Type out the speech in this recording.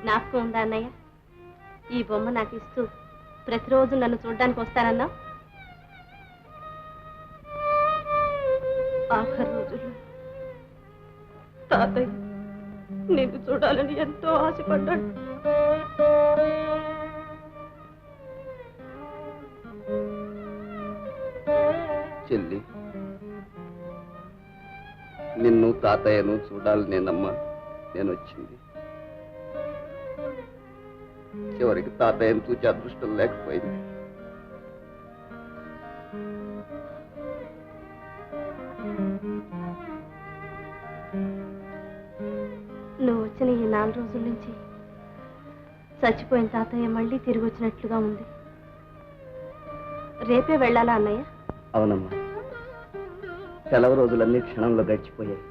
జ్ఞాపకం ఉందా అన్నయ్య? ఈ బొమ్మ నాకు ఇస్తూ ప్రతిరోజు నన్ను చూడ్డానికి వస్తానన్నా. ఆఖరి రోజుల్లో తాతయ్య నిన్ను చూడాలని ఎంతో ఆశపడ్డాడు. చెల్లి, నిన్ను తాతయ్యను చూడాలనేనమ్మా నేను వచ్చింది. చివరికి తాతయ్యను చూచే అదృష్టం లేకపోయింది. నువ్వు వచ్చిన ఈ 4 రోజుల నుంచి చచ్చిపోయిన తాతయ్య మళ్ళీ తిరిగి వచ్చినట్లుగా ఉంది. రేపే వెళ్ళాలా అన్నయ్య? అవునమ్మా, సెలవు రోజులన్నీ క్షణంలో గడిచిపోయాయి.